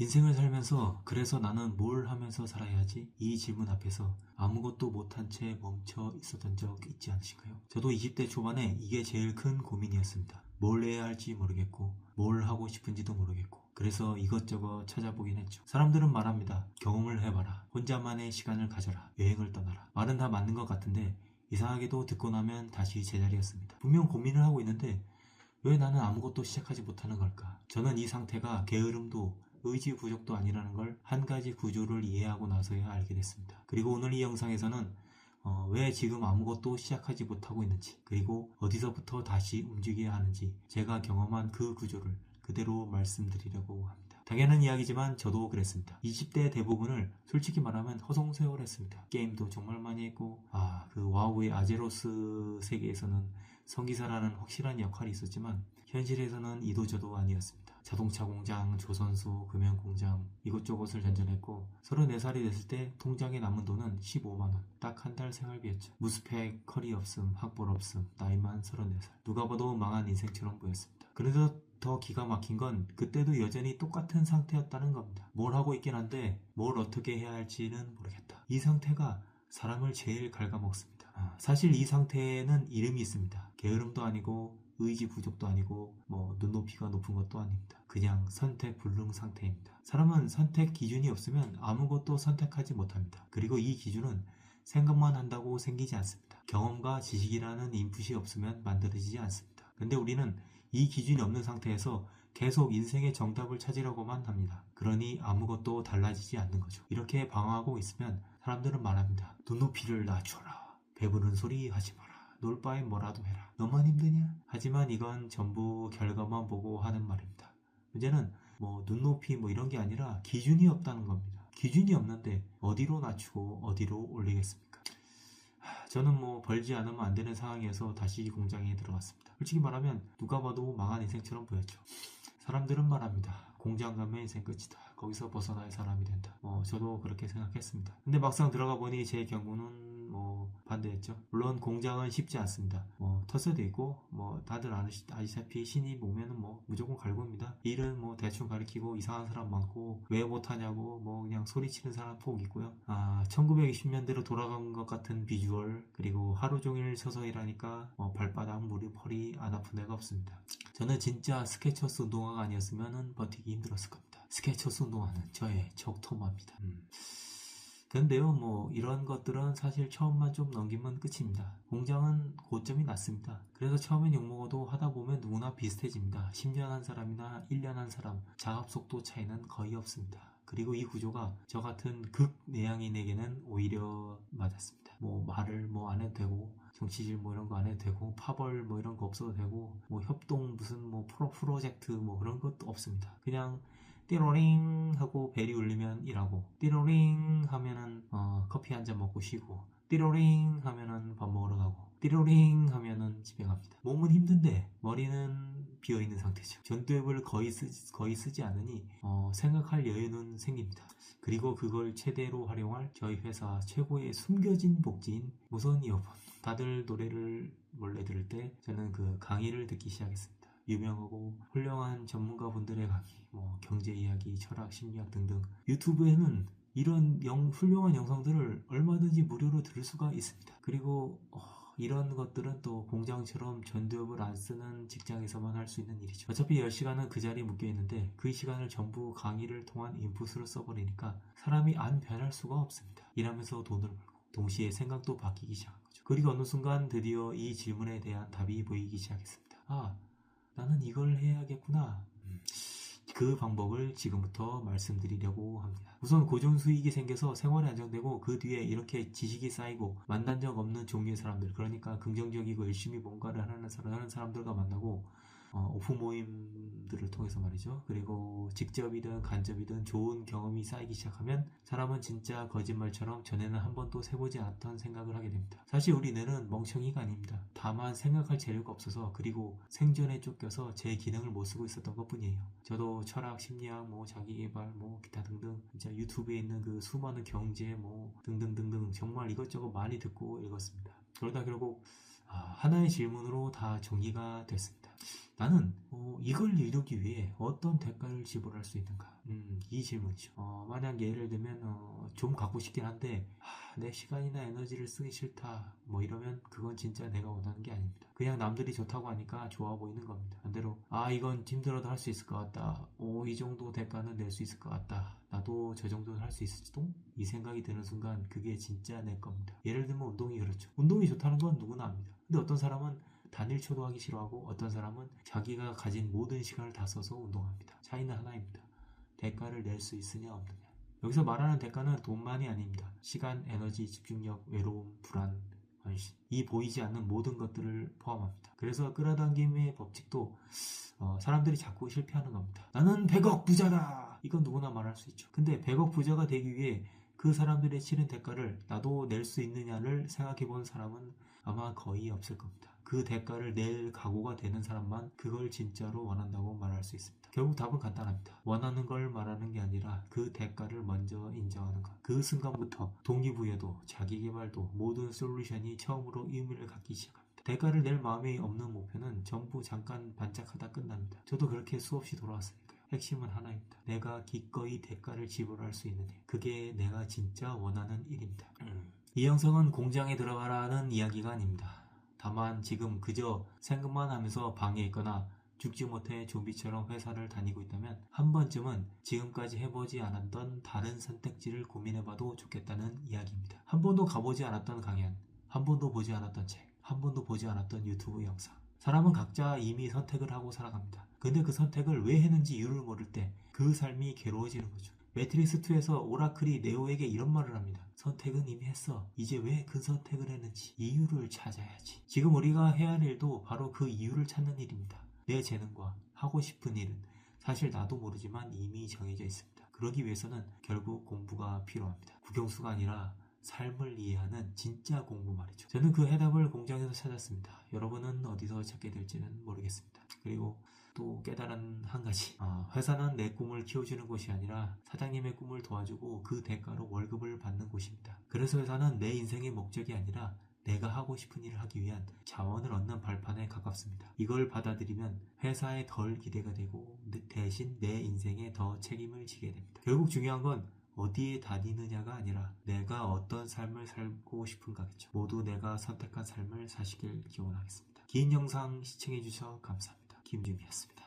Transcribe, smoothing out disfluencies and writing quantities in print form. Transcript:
인생을 살면서 그래서 나는 뭘 하면서 살아야 하지? 이 질문 앞에서 아무것도 못한 채 멈춰 있었던 적 있지 않으신가요? 저도 20대 초반에 이게 제일 큰 고민이었습니다. 뭘 해야 할지 모르겠고 뭘 하고 싶은지도 모르겠고 그래서 이것저것 찾아보긴 했죠. 사람들은 말합니다. 경험을 해봐라. 혼자만의 시간을 가져라. 여행을 떠나라. 말은 다 맞는 것 같은데 이상하게도 듣고 나면 다시 제자리였습니다. 분명 고민을 하고 있는데 왜 나는 아무것도 시작하지 못하는 걸까? 저는 이 상태가 게으름도 의지 부족도 아니라는 걸 한 가지 구조를 이해하고 나서야 알게 됐습니다. 그리고 오늘 이 영상에서는 왜 지금 아무것도 시작하지 못하고 있는지 그리고 어디서부터 다시 움직여야 하는지 제가 경험한 그 구조를 그대로 말씀드리려고 합니다. 당연한 이야기지만 저도 그랬습니다. 20대 대부분을 솔직히 말하면 허송세월했습니다. 게임도 정말 많이 했고 그 와우의 아제로스 세계에서는 성기사라는 확실한 역할이 있었지만 현실에서는 이도저도 아니었습니다. 자동차 공장, 조선소, 금연공장 이것저것을 전전했고 34살이 됐을 때 통장에 남은 돈은 15만원 딱 한 달 생활비였죠. 무스펙, 커리어 없음, 학벌 없음, 나이만 34살 누가 봐도 망한 인생처럼 보였습니다. 그래서 더 기가 막힌 건 그때도 여전히 똑같은 상태였다는 겁니다. 뭘 하고 있긴 한데 뭘 어떻게 해야 할지는 모르겠다. 이 상태가 사람을 제일 갉아먹습니다. 사실 이 상태에는 이름이 있습니다. 게으름도 아니고 의지 부족도 아니고 눈높이가 높은 것도 아닙니다. 그냥 선택 불능 상태입니다. 사람은 선택 기준이 없으면 아무것도 선택하지 못합니다. 그리고 이 기준은 생각만 한다고 생기지 않습니다. 경험과 지식이라는 인풋이 없으면 만들어지지 않습니다. 근데 우리는 이 기준이 없는 상태에서 계속 인생의 정답을 찾으려고만 합니다. 그러니 아무것도 달라지지 않는 거죠. 이렇게 방황하고 있으면 사람들은 말합니다. 눈높이를 낮춰라. 배부른 소리 하지 마라. 놀 바엔 뭐라도 해라. 너만 힘드냐? 하지만 이건 전부 결과만 보고 하는 말입니다. 문제는 눈높이 이런 게 아니라 기준이 없다는 겁니다. 기준이 없는데 어디로 낮추고 어디로 올리겠습니까? 저는 벌지 않으면 안 되는 상황이어서 다시 공장에 들어갔습니다. 솔직히 말하면 누가 봐도 망한 인생처럼 보였죠. 사람들은 말합니다. 공장 가면 인생 끝이다. 거기서 벗어나야 사람이 된다. 저도 그렇게 생각했습니다. 근데 막상 들어가 보니 제 경우는 반대였죠. 물론 공장은 쉽지 않습니다. 텃세도 있고 다들 아시다시피 신입 오면은 무조건 갈고입니다. 일은 대충 가르치고 이상한 사람 많고 왜 못하냐고 그냥 소리치는 사람 폭 있고요. 1920년대로 돌아간 것 같은 비주얼 그리고 하루 종일 서서 일하니까 발바닥, 무릎, 허리 안 아픈 애가 없습니다. 저는 진짜 스케쳐스 운동화가 아니었으면 버티기 힘들었을 겁니다. 스케쳐스 운동화는 저의 적토마입니다. 근데요 이런 것들은 사실 처음만 좀 넘기면 끝입니다. 공장은 고점이 낮습니다. 그래서 처음엔 욕먹어도 하다보면 누구나 비슷해집니다. 10년 한 사람이나 1년 한 사람 작업 속도 차이는 거의 없습니다. 그리고 이 구조가 저 같은 극내향인에게는 오히려 맞았습니다. 말을 안 해도 되고 정치질 이런 거 안 해도 되고 파벌 이런 거 없어도 되고 협동 무슨 프로젝트 그런 것도 없습니다. 그냥 띠로링 하고 벨이 울리면 일하고 띠로링 하면은 커피 한 잔 먹고 쉬고 띠로링 하면은 밥 먹으러 가고 띠로링 하면은 집에 갑니다. 몸은 힘든데 머리는 비어있는 상태죠. 전두엽을 거의 쓰지 않으니 생각할 여유는 생깁니다. 그리고 그걸 최대로 활용할 저희 회사 최고의 숨겨진 복지인 무선 이어폰. 다들 노래를 원래 들을 때 저는 그 강의를 듣기 시작했습니다. 유명하고 훌륭한 전문가분들의 강의, 경제 이야기, 철학, 심리학 등등 유튜브에는 이런 훌륭한 영상들을 얼마든지 무료로 들을 수가 있습니다. 그리고 이런 것들은 또 공장처럼 전두엽을 안 쓰는 직장에서만 할 수 있는 일이죠. 어차피 10시간은 그 자리에 묶여있는데 그 시간을 전부 강의를 통한 인풋으로 써버리니까 사람이 안 변할 수가 없습니다. 일하면서 돈을 벌고 동시에 생각도 바뀌기 시작한 거죠. 그리고 어느 순간 드디어 이 질문에 대한 답이 보이기 시작했습니다. 나는 이걸 해야겠구나. 그 방법을 지금부터 말씀드리려고 합니다. 우선 고정 수익이 생겨서 생활이 안정되고 그 뒤에 이렇게 지식이 쌓이고 만난 적 없는 종류의 사람들, 그러니까 긍정적이고 열심히 뭔가를 하는 사람들과 만나고 오프 모임들을 통해서 말이죠. 그리고 직접이든 간접이든 좋은 경험이 쌓이기 시작하면 사람은 진짜 거짓말처럼 전에는 한 번도 세보지 않았던 생각을 하게 됩니다. 사실 우리 뇌는 멍청이가 아닙니다. 다만 생각할 재료가 없어서 그리고 생존에 쫓겨서 제 기능을 못 쓰고 있었던 것 뿐이에요. 저도 철학, 심리학, 자기개발, 기타 등등 진짜 유튜브에 있는 그 수많은 경제 등등등등 정말 이것저것 많이 듣고 읽었습니다. 그러다 결국 하나의 질문으로 다 정리가 됐습니다. 나는 이걸 이루기 위해 어떤 대가를 지불할 수 있는가? 이 질문이죠. 만약 예를 들면 좀 갖고 싶긴 한데 내 시간이나 에너지를 쓰기 싫다 뭐 이러면 그건 진짜 내가 원하는 게 아닙니다. 그냥 남들이 좋다고 하니까 좋아 보이는 겁니다. 반대로 이건 힘들어도 할 수 있을 것 같다. 이 정도 대가는 낼 수 있을 것 같다. 나도 저 정도는 할 수 있을지도? 이 생각이 드는 순간 그게 진짜 내 겁니다. 예를 들면 운동이 그렇죠. 운동이 좋다는 건 누구나 압니다. 근데 어떤 사람은 단일초도 하기 싫어하고 어떤 사람은 자기가 가진 모든 시간을 다 써서 운동합니다. 차이는 하나입니다. 대가를 낼 수 있으냐 없느냐. 여기서 말하는 대가는 돈만이 아닙니다. 시간, 에너지, 집중력, 외로움, 불안, 헌신. 이 보이지 않는 모든 것들을 포함합니다. 그래서 끌어당김의 법칙도 사람들이 자꾸 실패하는 겁니다. 나는 100억 부자다! 이건 누구나 말할 수 있죠. 근데 100억 부자가 되기 위해 그 사람들의 치른 대가를 나도 낼 수 있느냐를 생각해 본 사람은 아마 거의 없을 겁니다. 그 대가를 낼 각오가 되는 사람만 그걸 진짜로 원한다고 말할 수 있습니다. 결국 답은 간단합니다. 원하는 걸 말하는 게 아니라 그 대가를 먼저 인정하는 것. 그 순간부터 동기부여도 자기개발도 모든 솔루션이 처음으로 의미를 갖기 시작합니다. 대가를 낼 마음이 없는 목표는 전부 잠깐 반짝하다 끝납니다. 저도 그렇게 수없이 돌아왔으니까요. 핵심은 하나입니다. 내가 기꺼이 대가를 지불할 수 있는 일. 그게 내가 진짜 원하는 일입니다. 이 영상은 공장에 들어가라는 이야기가 아닙니다. 다만 지금 그저 생각만 하면서 방에 있거나 죽지 못해 좀비처럼 회사를 다니고 있다면 한 번쯤은 지금까지 해보지 않았던 다른 선택지를 고민해봐도 좋겠다는 이야기입니다. 한 번도 가보지 않았던 강연, 한 번도 보지 않았던 책, 한 번도 보지 않았던 유튜브 영상. 사람은 각자 이미 선택을 하고 살아갑니다. 근데 그 선택을 왜 했는지 이유를 모를 때 그 삶이 괴로워지는 거죠. 매트릭스2에서 오라클이 네오에게 이런 말을 합니다. 선택은 이미 했어. 이제 왜 그 선택을 했는지 이유를 찾아야지. 지금 우리가 해야 할 일도 바로 그 이유를 찾는 일입니다. 내 재능과 하고 싶은 일은 사실 나도 모르지만 이미 정해져 있습니다. 그러기 위해서는 결국 공부가 필요합니다. 국영수가 아니라 삶을 이해하는 진짜 공부 말이죠. 저는 그 해답을 공장에서 찾았습니다. 여러분은 어디서 찾게 될지는 모르겠습니다. 그리고 또 깨달은 한 가지. 회사는 내 꿈을 키워주는 곳이 아니라 사장님의 꿈을 도와주고 그 대가로 월급을 받는 곳입니다. 그래서 회사는 내 인생의 목적이 아니라 내가 하고 싶은 일을 하기 위한 자원을 얻는 발판에 가깝습니다. 이걸 받아들이면 회사에 덜 기대가 되고 대신 내 인생에 더 책임을 지게 됩니다. 결국 중요한 건 어디에 다니느냐가 아니라 내가 어떤 삶을 살고 싶은가겠죠. 모두 내가 선택한 삶을 사시길 기원하겠습니다. 긴 영상 시청해주셔서 감사합니다. 김준이었습니다.